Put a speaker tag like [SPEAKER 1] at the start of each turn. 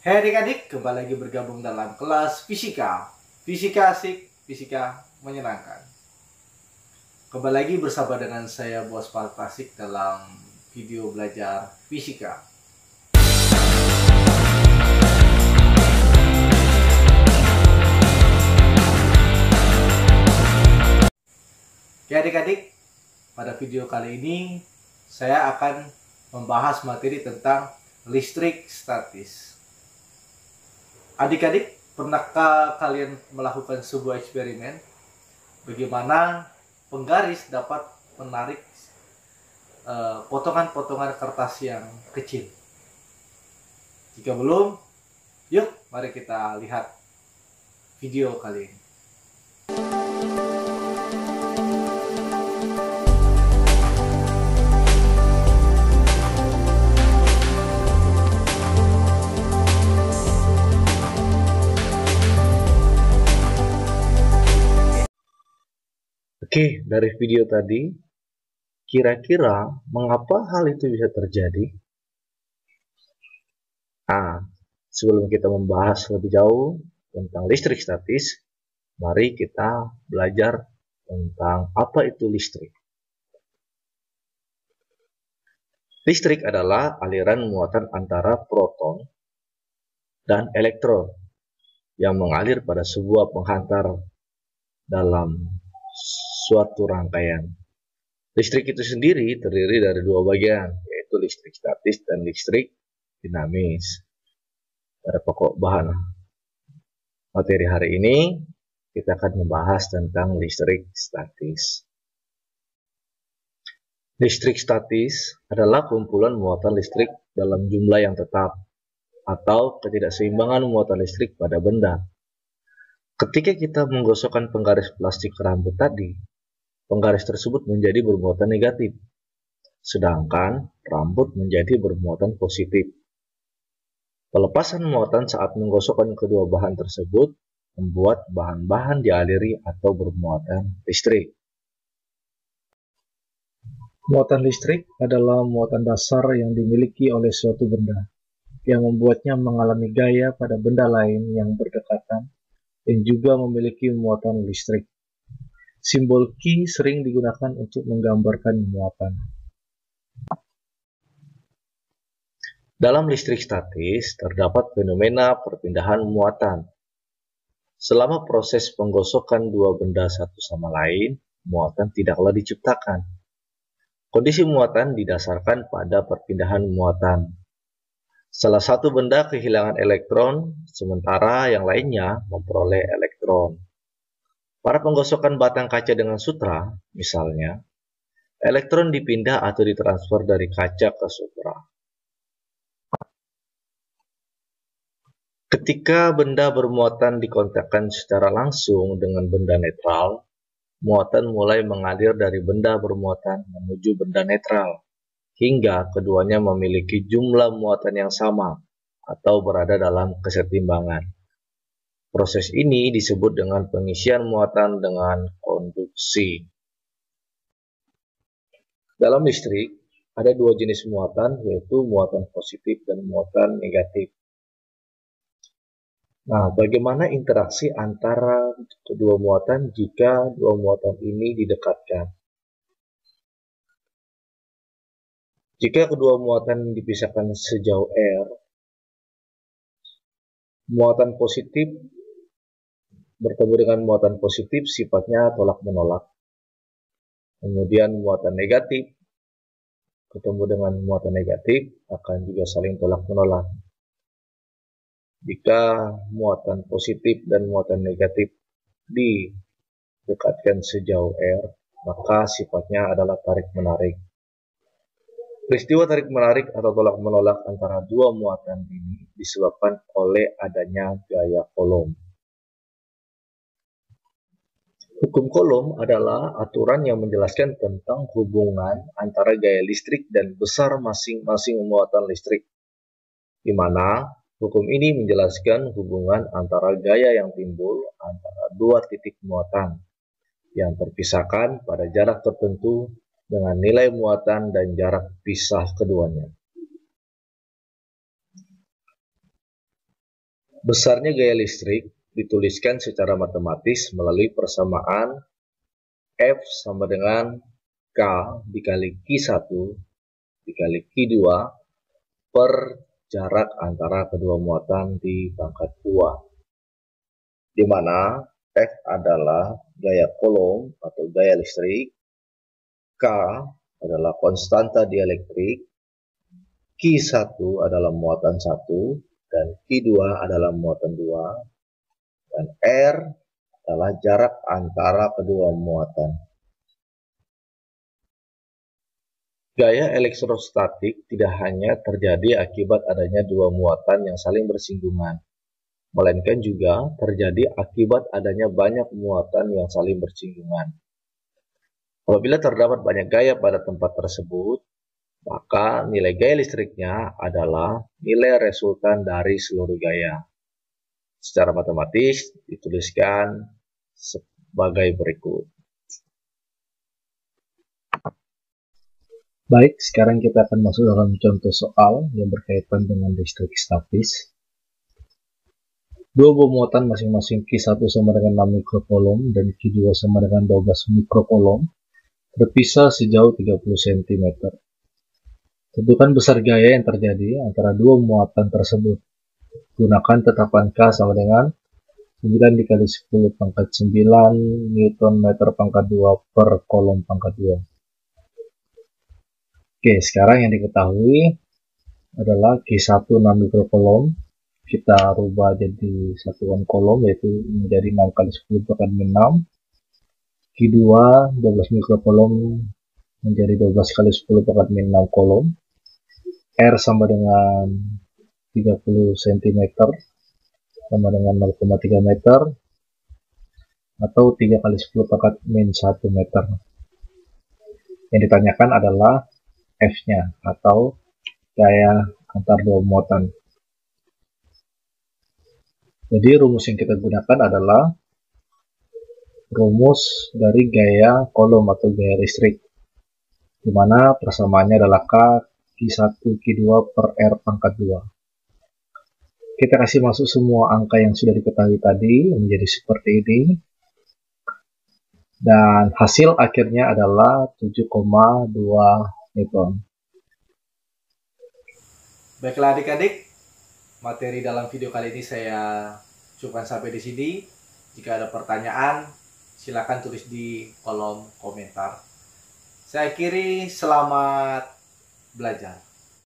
[SPEAKER 1] Hai adik-adik, kembali lagi bergabung dalam kelas fisika. Fisika asik, fisika menyenangkan. Kembali lagi bersama dengan saya Bos Paltasik dalam video belajar fisika. Oke adik-adik, pada video kali ini saya akan membahas materi tentang listrik statis. Adik-adik, pernahkah kalian melakukan sebuah eksperimen bagaimana penggaris dapat menarik potongan-potongan kertas yang kecil? Jika belum, yuk mari kita lihat video kali ini. Oke, dari video tadi, kira-kira mengapa hal itu bisa terjadi? Sebelum kita membahas lebih jauh tentang listrik statis, mari kita belajar tentang apa itu listrik. Listrik adalah aliran muatan antara proton dan elektron yang mengalir pada sebuah penghantar dalam suatu rangkaian. Listrik itu sendiri terdiri dari dua bagian, yaitu listrik statis dan listrik dinamis. Pada pokok bahan materi hari ini, kita akan membahas tentang listrik statis. Listrik statis adalah kumpulan muatan listrik dalam jumlah yang tetap atau ketidakseimbangan muatan listrik pada benda. Ketika kita menggosokkan penggaris plastik rambut tadi, penggaris tersebut menjadi bermuatan negatif, sedangkan rambut menjadi bermuatan positif. Pelepasan muatan saat menggosokkan kedua bahan tersebut membuat bahan-bahan dialiri atau bermuatan listrik. Muatan listrik adalah muatan dasar yang dimiliki oleh suatu benda, yang membuatnya mengalami gaya pada benda lain yang berdekatan dan juga memiliki muatan listrik. Simbol Q sering digunakan untuk menggambarkan muatan. Dalam listrik statis, terdapat fenomena perpindahan muatan. Selama proses penggosokan dua benda satu sama lain, muatan tidaklah diciptakan. Kondisi muatan didasarkan pada perpindahan muatan. Salah satu benda kehilangan elektron, sementara yang lainnya memperoleh elektron. Pada penggosokan batang kaca dengan sutra, misalnya, elektron dipindah atau ditransfer dari kaca ke sutra. Ketika benda bermuatan dikontakkan secara langsung dengan benda netral, muatan mulai mengalir dari benda bermuatan menuju benda netral, hingga keduanya memiliki jumlah muatan yang sama atau berada dalam kesetimbangan. Proses ini disebut dengan pengisian muatan dengan konduksi. Dalam listrik, ada dua jenis muatan, yaitu muatan positif dan muatan negatif. Nah, bagaimana interaksi antara kedua muatan jika dua muatan ini didekatkan? Jika kedua muatan dipisahkan sejauh r, muatan positif bertemu dengan muatan positif sifatnya tolak-menolak. Kemudian muatan negatif ketemu dengan muatan negatif akan juga saling tolak-menolak. Jika muatan positif dan muatan negatif didekatkan sejauh r, maka sifatnya adalah tarik-menarik. Peristiwa tarik-menarik atau tolak-menolak antara dua muatan ini disebabkan oleh adanya gaya Coulomb. Hukum Coulomb adalah aturan yang menjelaskan tentang hubungan antara gaya listrik dan besar masing-masing muatan listrik, di mana hukum ini menjelaskan hubungan antara gaya yang timbul antara dua titik muatan yang terpisahkan pada jarak tertentu dengan nilai muatan dan jarak pisah keduanya. Besarnya gaya listrik dituliskan secara matematis melalui persamaan F sama dengan K dikali Q1 dikali Q2 per jarak antara kedua muatan di pangkat 2, di mana F adalah gaya kolom atau gaya listrik, K adalah konstanta dielektrik, Q1 adalah muatan 1, dan Q2 adalah muatan 2, dan R adalah jarak antara kedua muatan. Gaya elektrostatik tidak hanya terjadi akibat adanya dua muatan yang saling bersinggungan, melainkan juga terjadi akibat adanya banyak muatan yang saling bersinggungan. Apabila terdapat banyak gaya pada tempat tersebut, maka nilai gaya listriknya adalah nilai resultan dari seluruh gaya. Secara matematis dituliskan sebagai berikut.
[SPEAKER 2] Baik, sekarang kita akan masuk dalam contoh soal yang berkaitan dengan listrik statis. Dua buah muatan masing-masing Q1 sama dengan 6 mikrocoulomb dan Q2 sama dengan 12 mikrocoulomb berpisah sejauh 30 cm. Tentukan besar gaya yang terjadi antara dua muatan tersebut. Gunakan tetapan K sama dengan 9 dikali 10 pangkat 9 Newton meter pangkat 2 per kolom pangkat 2. Oke, sekarang yang diketahui adalah Q1 6 mikrocoulomb. Kita rubah jadi satuan kolom, yaitu menjadi 6 kali 10 pangkat 6. Q2 12 mikrocoulomb menjadi 12 kali 10 pangkat 6 kolom. R sama dengan 30 cm sama dengan 0,3 meter atau 3 kali 10 pangkat 1 meter. Yang ditanyakan adalah F-nya atau gaya antar dua muatan. Jadi rumus yang kita gunakan adalah rumus dari gaya kolom atau gaya listrik, di mana persamaannya adalah K Q1 Q2 per R pangkat 2. Kita kasih masuk semua angka yang sudah diketahui tadi menjadi seperti ini. Dan hasil akhirnya adalah 7,2 Newton.
[SPEAKER 3] Baiklah adik-adik, materi dalam video kali ini saya cukupkan sampai di sini. Jika ada pertanyaan, silakan tulis di kolom komentar. Saya akhiri, selamat belajar.